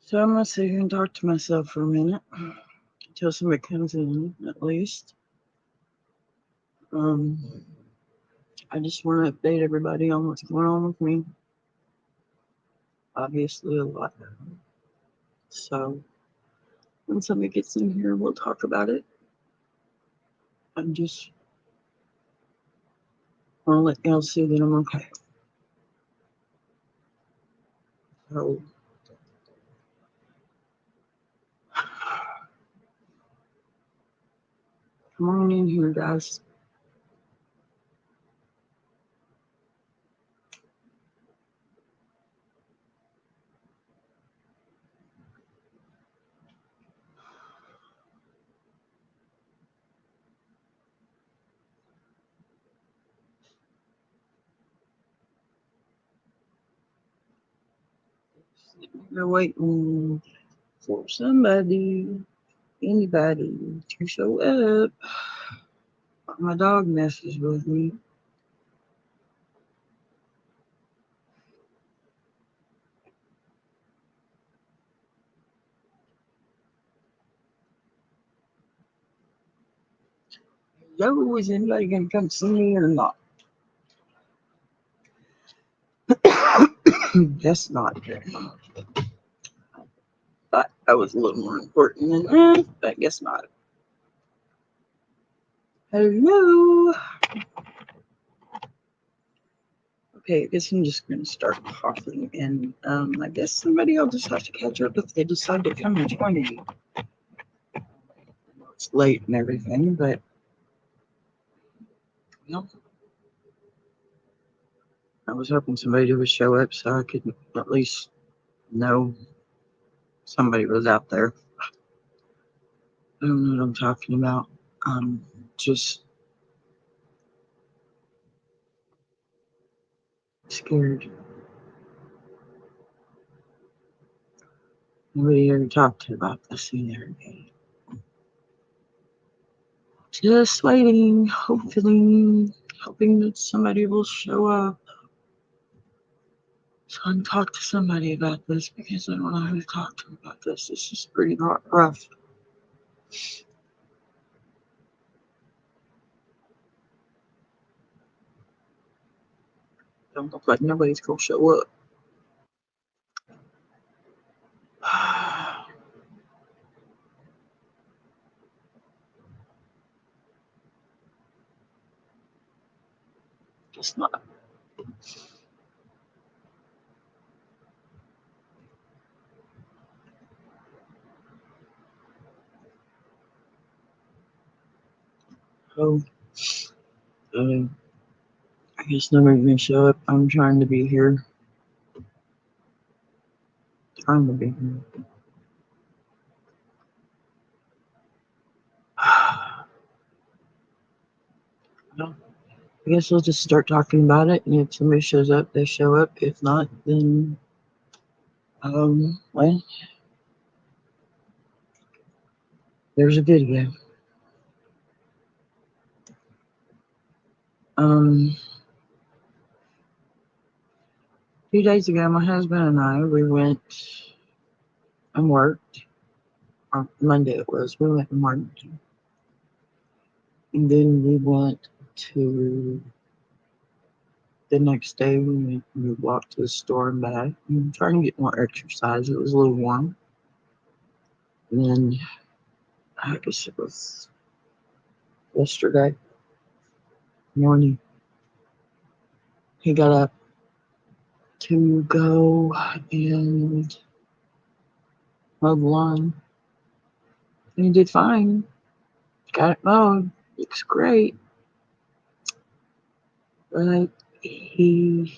So I'm gonna sit here and talk to myself for a minute until somebody comes in, at least. Um, I just want to update everybody on what's going on with me. Obviously, a lot. So when somebody gets in here, we'll talk about it. I'm just want to let y'all see that I'm okay. So come on in here, guys. We're waiting for somebody, anybody to show up. My dog messes with me. Hello, is anybody gonna come see me or not? Guess not. Thought that was a little more important than that, but I guess not. Hello. Okay, I guess I'm just gonna start talking, and I guess somebody will just have to catch up if they decide to come and join me. It's late and everything, but you know, I was hoping somebody would show up so I could at least know somebody was out there. I don't know what I'm talking about. I'm just scared. Nobody ever talked to about this either. Just waiting, hopefully, hoping that somebody will show up so I can talk to somebody about this because I don't know who to talk to about this. This is pretty rough. Don't look like nobody's gonna show up. It's not. Oh, I guess nobody's gonna show up. I'm trying to be here. Trying to be here. Well, I guess we'll just start talking about it, and if somebody shows up, they show up. If not, then well, there's a video. A few days ago, my husband and I, we went and worked. On Monday it was. We went and worked. And then we went to the next day. We walked to the store and back. And trying to get more exercise. It was a little warm. And then I guess it was yesterday morning. He got up to go and mow the lawn. And he did fine. Got it mowed. Looks great. But he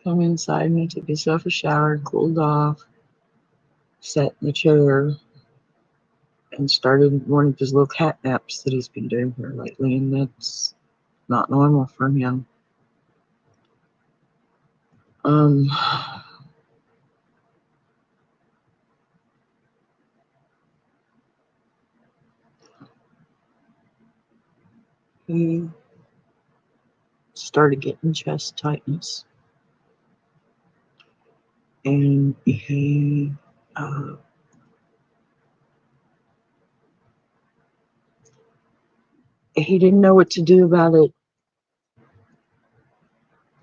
come inside and he took himself a shower, cooled off, sat in the chair, and started one of his little cat naps that he's been doing here lately, and that's not normal for him. Um, he started getting chest tightness. and he didn't know what to do about it.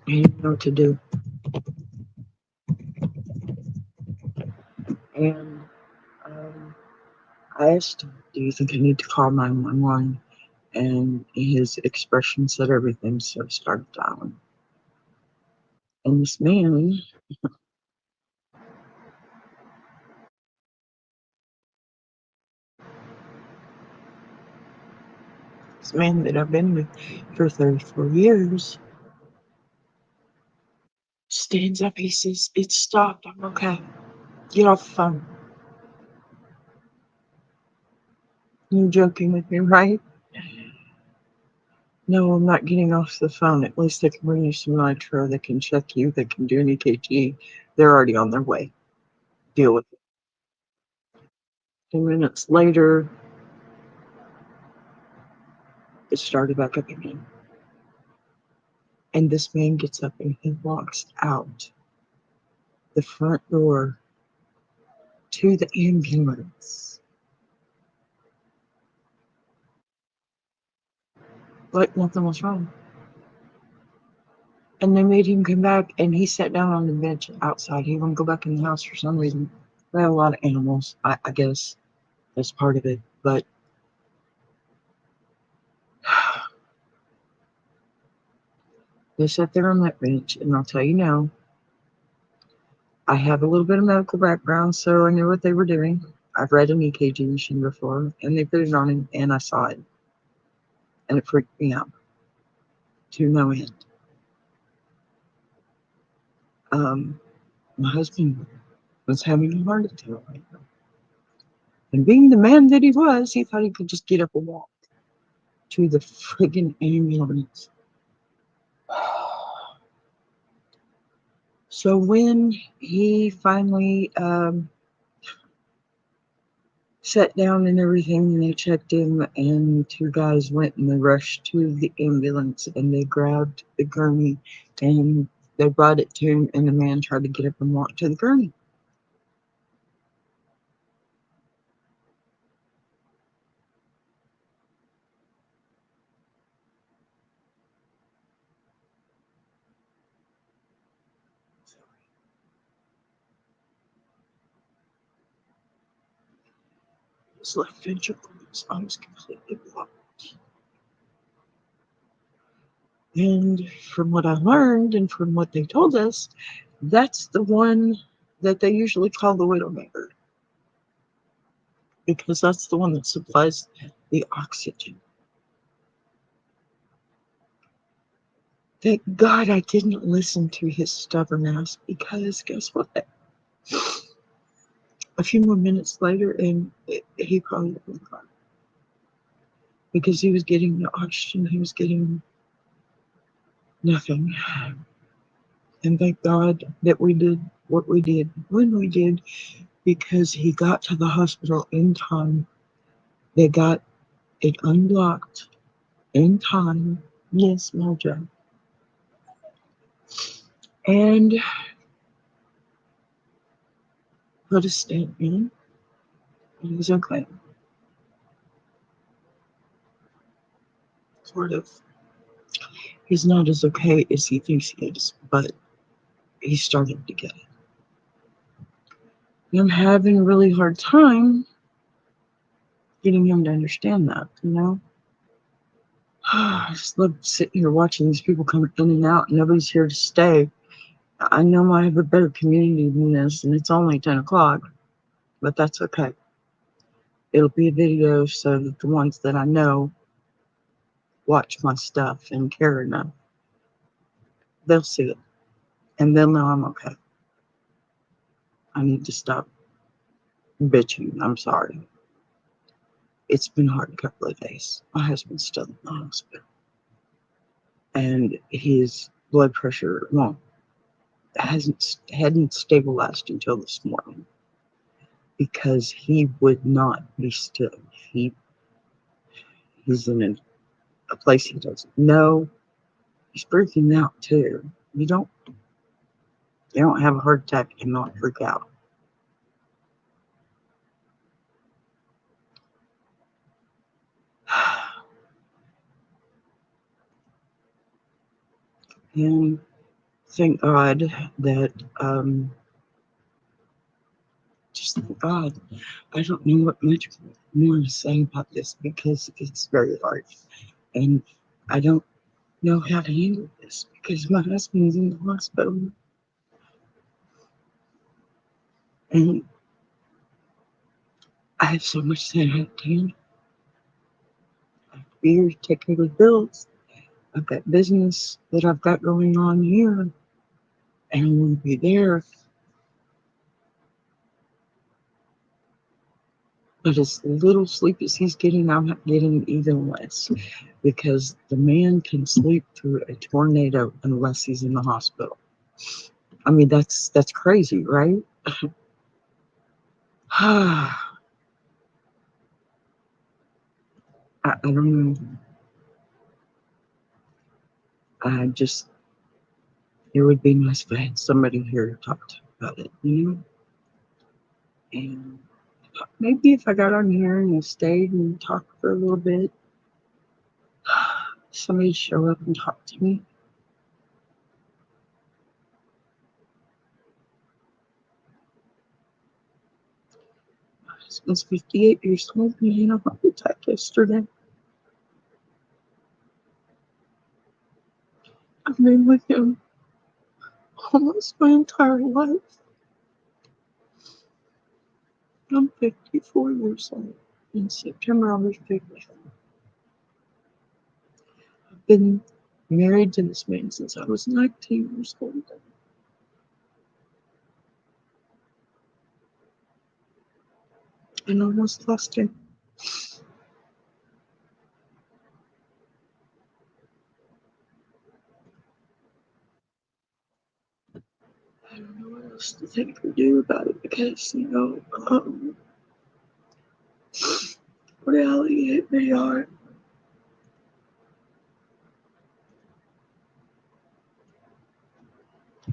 He didn't know what to do. And um, I asked him, "Do you think I need to call 911?" And his expression said everything, so I started dialing. And this man that I've been with for 34 years, stands up. He says, "It stopped. I'm okay. Get off the phone." You're joking with me, right? No, I'm not getting off the phone. At least they can bring you some nitro. They can check you. They can do an EKG. They're already on their way. Deal with it. 10 minutes later, it started back up again. And this man gets up and he walks out the front door to the ambulance like nothing was wrong. And they made him come back, and he sat down on the bench outside. He wouldn't go back in the house for some reason. We have a lot of animals. I guess that's part of it. But they sat there on that bench, and I'll tell you now, I have a little bit of medical background, so I knew what they were doing. I've read an EKG machine before, and they put it on him, and I saw it, and it freaked me out to no end. My husband was having a heart attack right now. And being the man that he was, he thought he could just get up and walk to the friggin' ambulance. So when he finally sat down and everything, and they checked him, and two guys went and they rushed to the ambulance, and they grabbed the gurney, and they brought it to him, and the man tried to get up and walk to the gurney. His left ventricle was almost completely blocked. And from what I learned and from what they told us, that's the one that they usually call the widowmaker, because that's the one that supplies the oxygen. Thank God I didn't listen to his stubborn ass, because guess what? A few more minutes later, and he probably would have gone, because he was getting the oxygen, he was getting nothing. And thank God that we did what we did when we did, because he got to the hospital in time. They got it unblocked in time. Yes, Mojo. And put a stent in. And he's okay. Sort of. He's not as okay as he thinks he is, but he's starting to get it. And I'm having a really hard time getting him to understand that, you know? I just love sitting here watching these people come in and out, and nobody's here to stay. I know I have a better community than this, and it's only 10 o'clock, but that's okay. It'll be a video so that the ones that I know watch my stuff and care enough, they'll see it, and they'll know I'm okay. I need to stop bitching. I'm sorry. It's been a hard couple of days. My husband's still in the hospital, and his blood pressure, well, hadn't stabilized until this morning, because he would not be still. He's in a place he doesn't know. He's breathing out too. You don't. They don't have a heart attack and not freak out. And thank God that, just thank God. I don't know what much more to say about this because it's very hard. And I don't know how to handle this because my husband's in the hospital and I have so much that I have to handle. I have to be here to take care of the bills. I've got business that I've got going on here and I want to be there. But as little sleep as he's getting, I'm not getting even less because the man can sleep through a tornado unless he's in the hospital. I mean, that's crazy, right? I don't know. I just, it would be nice if I had somebody here to talk to about it, you know? And maybe if I got on here and stayed and talked for a little bit, somebody show up and talk to me. My husband's 58 years old and he had a heart attack yesterday. I've been with him almost my entire life. I'm 54 years old. In September, I'll be 50. I've been married to this man since I was 19 years old. And almost lost him. I don't know what else to think or do about it because, reality hit me hard.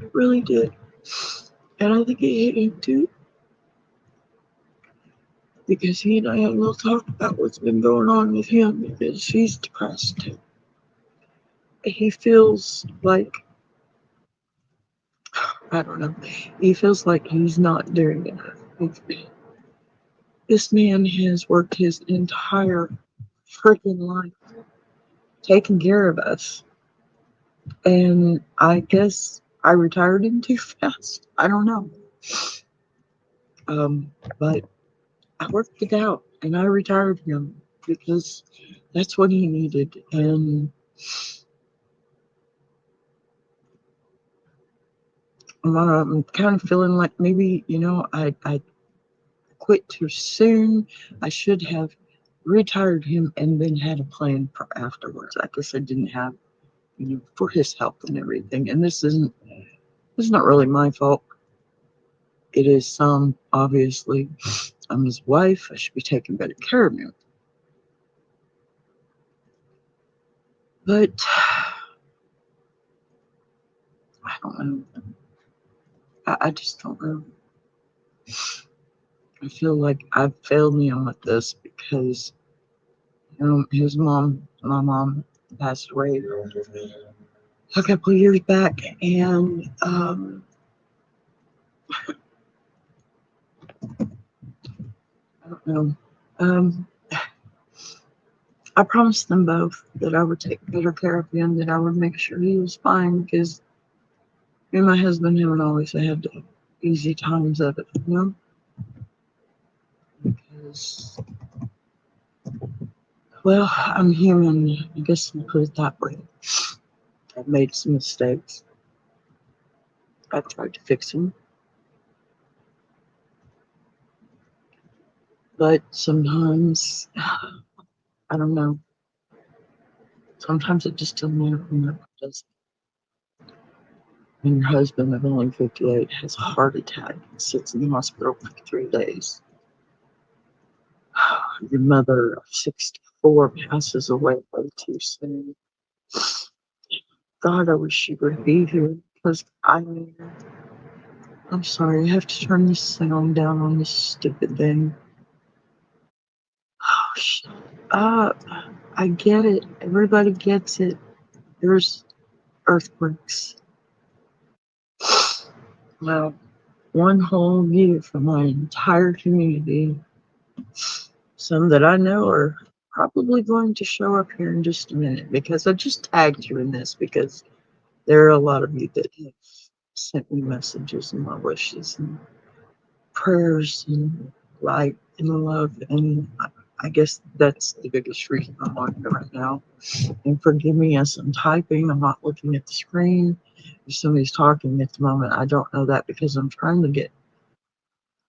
It really did. And I think it hit him too because he and I had a little talk about what's been going on with him because he's depressed too. He feels like, I don't know, he feels like he's not doing enough. This man has worked his entire freaking life taking care of us. And I guess I retired him too fast. I don't know. But I worked it out and I retired him because that's what he needed. And I'm kind of feeling like maybe, I quit too soon. I should have retired him and then had a plan for afterwards. I guess I didn't have, for his health and everything. And this is not really my fault. It is some, obviously. I'm his wife. I should be taking better care of him. But I don't know. I just don't know. I feel like I've failed him with this because, my mom passed away a couple of years back. And I don't know. Um, I promised them both that I would take better care of him, that I would make sure he was fine because me and my husband haven't always had the easy times of it, Because, well, I'm human. I guess we'll put it that way. I've made some mistakes. I've tried to fix them. But sometimes, I don't know. Sometimes it just doesn't matter does. When your husband of only 58 has a heart attack and sits in the hospital for 3 days. Your mother of 64 passes away way too soon. God, I wish she would be here because I knew her. I'm sorry, I have to turn this sound down on this stupid thing. Oh, shut up. I get it. Everybody gets it. There's earthquakes. Well, one whole view from my entire community. Some that I know are probably going to show up here in just a minute because I just tagged you in this because there are a lot of you that have sent me messages and my wishes and prayers and light and love. And I guess that's the biggest reason I'm on here right now. And forgive me as I'm typing, I'm not looking at the screen. If somebody's talking at the moment, I don't know that because I'm trying to get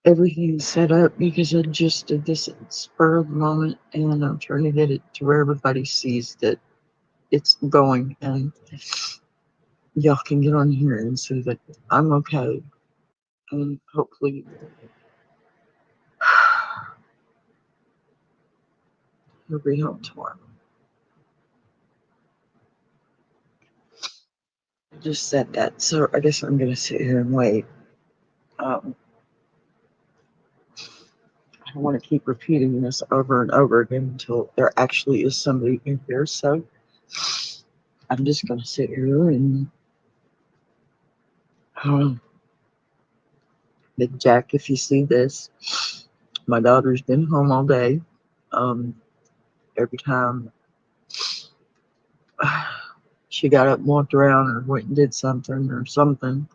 everything set up because I just did this at spur of the moment and I'm trying to get it to where everybody sees that it's going and y'all can get on here and see that I'm okay and hopefully you'll be home tomorrow. I just said that, so I guess I'm gonna sit here and wait. Um, I don't want to keep repeating this over and over again until there actually is somebody in here. So I'm just gonna sit here and um, Big Jack, if you see this, my daughter's been home all day. Um, every time she got up and walked around or went and did something,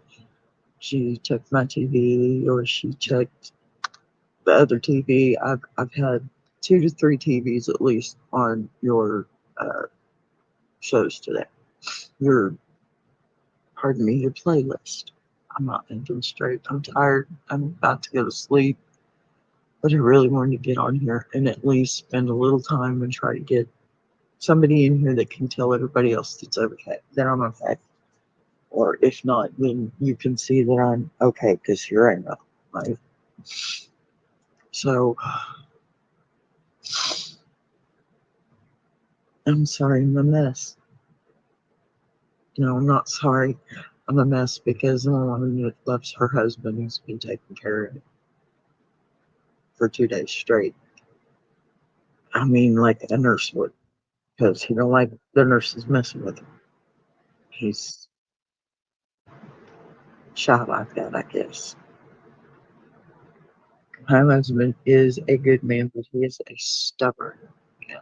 she checked my TV or she checked the other TV. I've had 2 to 3 TVs at least on your uh, shows today. Your pardon me, your playlist. I'm not thinking straight. I'm tired. I'm about to go to sleep. But I really wanted to get on here and at least spend a little time and try to get somebody in here that can tell everybody else that's okay, that I'm okay. Or if not, then you can see that I'm okay because here I am. Right? So I'm sorry I'm a mess. No, I'm not sorry. I'm a mess because I'm a woman that loves her husband who's been taking care of it for 2 days straight. I mean, like a nurse would, because he don't like the nurses messing with him. He's shy like that, I guess. My husband is a good man, but he is a stubborn man.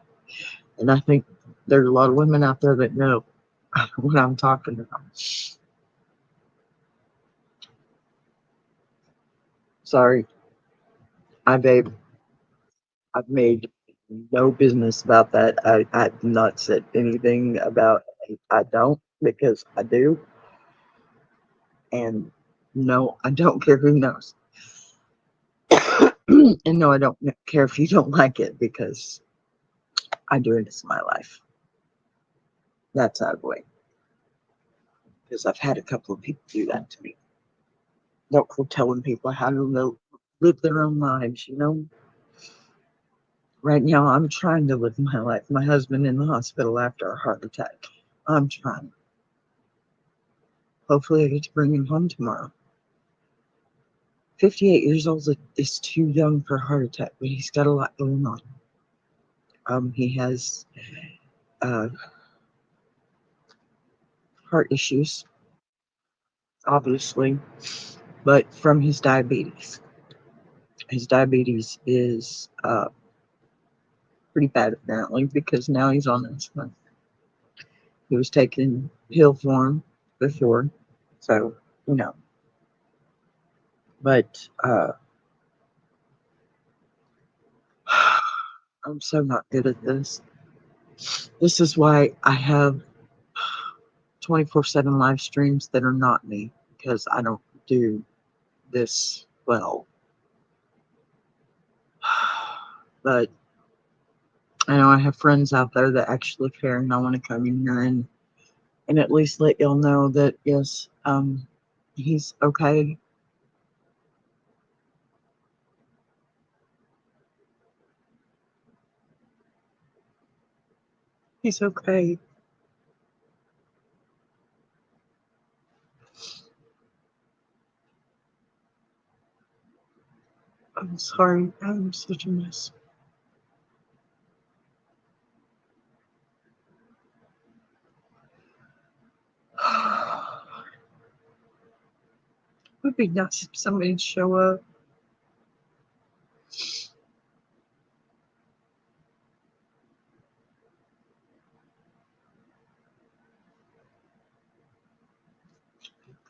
And I think there's a lot of women out there that know what I'm talking about. Sorry, I babe. I've made no business about that. I've not said anything about I don't because I do. And no, I don't care who knows. And no, I don't care if you don't like it because I do it as my life. That's out of the way. Because I've had a couple of people do that to me. Don't go telling people how to live their own lives, you know? Right now, I'm trying to live my life. My husband in the hospital after a heart attack. I'm trying. Hopefully, I get to bring him home tomorrow. 58 years old is too young for a heart attack, but he's got a lot going on. He has uh, heart issues, obviously, but from his diabetes. His diabetes is pretty bad, apparently, because now he's on insulin. He was taking pill form before, so, you know. But I'm so not good at this. This is why I have 24/7 live streams that are not me, because I don't do this well. But I know I have friends out there that actually care, and I want to come in here and at least let y'all know that yes, he's okay. He's okay. I'm sorry. I'm such a mess. It would be nice if somebody'd show up.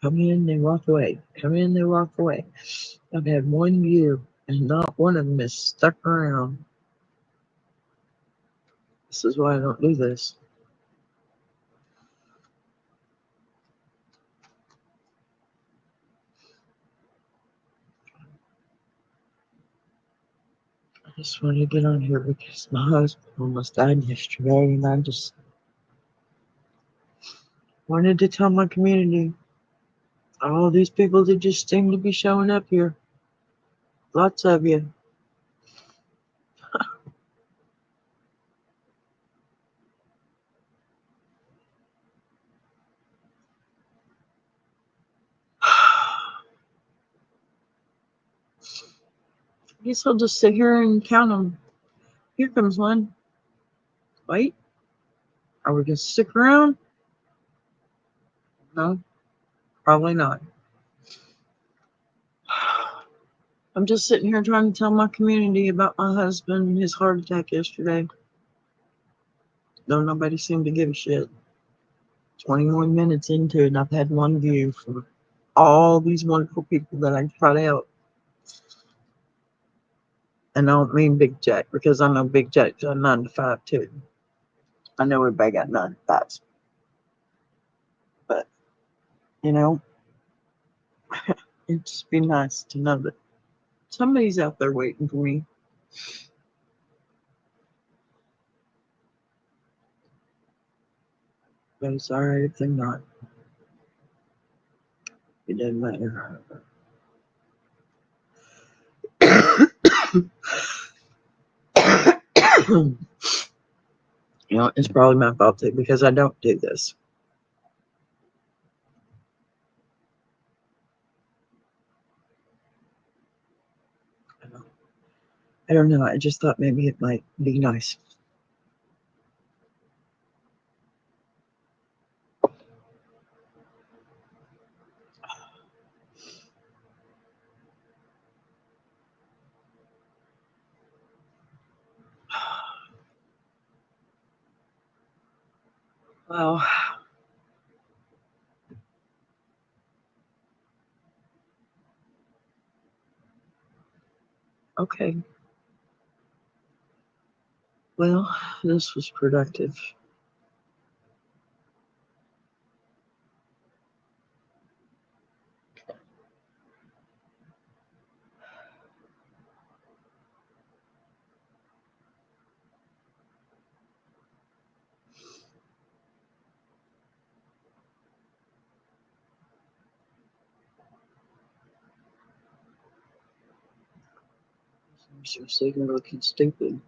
Come in, they walk away. Come in, they walk away. I've had one view, and not one of them is stuck around. This is why I don't do this. I just wanted to get on here because my husband almost died yesterday, and I just wanted to tell my community, all these people that just seem to be showing up here, lots of you. I guess I'll just sit here and count them. Here comes one. Wait, are we going to stick around? No, probably not. I'm just sitting here trying to tell my community about my husband and his heart attack yesterday. Though nobody seemed to give a shit. 21 minutes into it, and I've had one view from all these wonderful people that I try to help. And I don't mean Big Jack, because I know Big Jack's got 9 to 5 too. I know everybody got 9 to 5s. But, you know, it'd just be nice to know that somebody's out there waiting for me. But it's alright if they're not. It doesn't matter. You know, it's probably my fault too, because I don't do this. I don't know. I just thought maybe it might be nice. Well, okay. Well, this was productive. You're sitting looking stupid.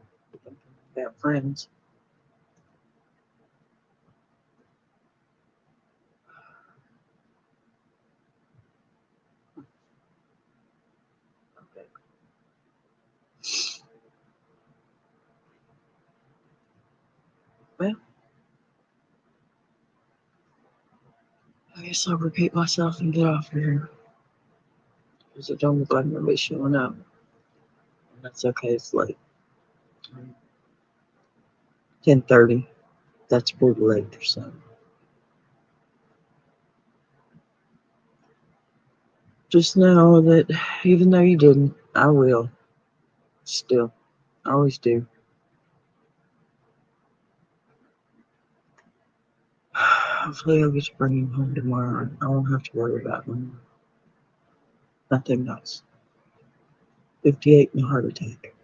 About friends. Okay. Well, I guess I'll repeat myself and get off of here. Because it don't look like nobody's showing up. And that's okay, it's late. 10:30. That's pretty late for some. Just know that even though you didn't, I will. Still. I always do. Hopefully I'll get to bring him home tomorrow. I won't have to worry about him. Nothing else. 58 and a heart attack.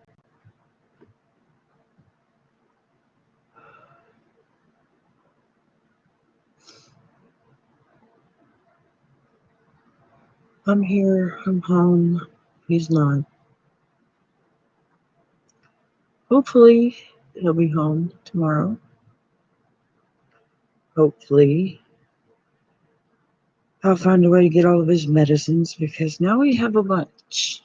I'm here. I'm home. He's not. Hopefully he'll be home tomorrow. Hopefully I'll find a way to get all of his medicines because now we have a bunch.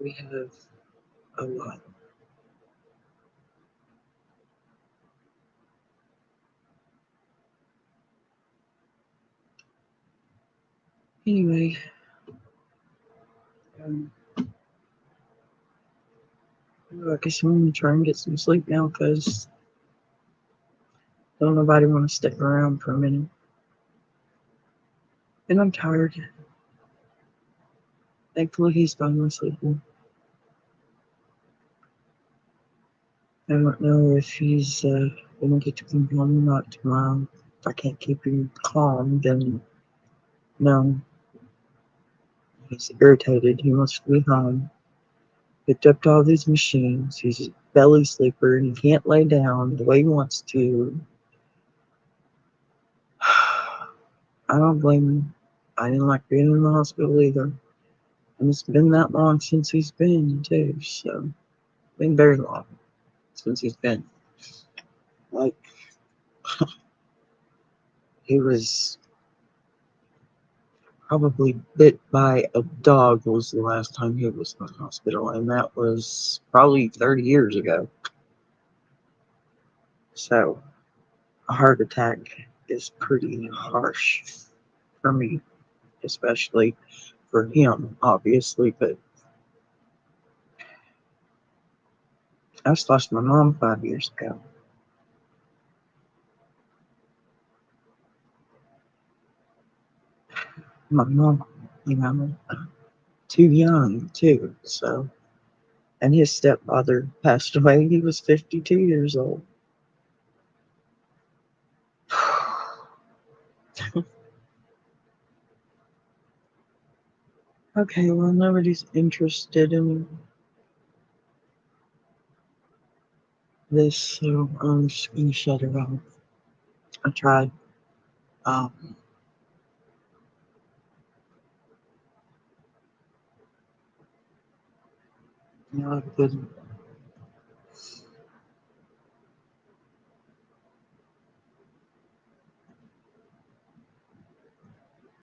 We have a lot. Anyway, um, I guess I'm gonna try and get some sleep now because don't nobody want to stick around for a minute. And I'm tired. Thankfully, he's finally sleeping. I don't know if he's gonna get to come home or not tomorrow. If I can't keep him calm, then no. He's irritated. He wants to be home. Picked up all these machines. He's a belly sleeper and he can't lay down the way he wants to. I don't blame him. I didn't like being in the hospital either. And it's been that long since he's been, too. So, been very long since he's been. Like, he was probably bit by a dog was the last time he was in the hospital. And that was probably 30 years ago. So, a heart attack is pretty harsh for me, especially for him, obviously. But I just lost my mom 5 years ago. My mom, you know, too young, too. So, and his stepfather passed away. He was 52 years old. Okay, well, nobody's interested in this, so I'm just gonna shut it off. I tried. Um, you know, I couldn't.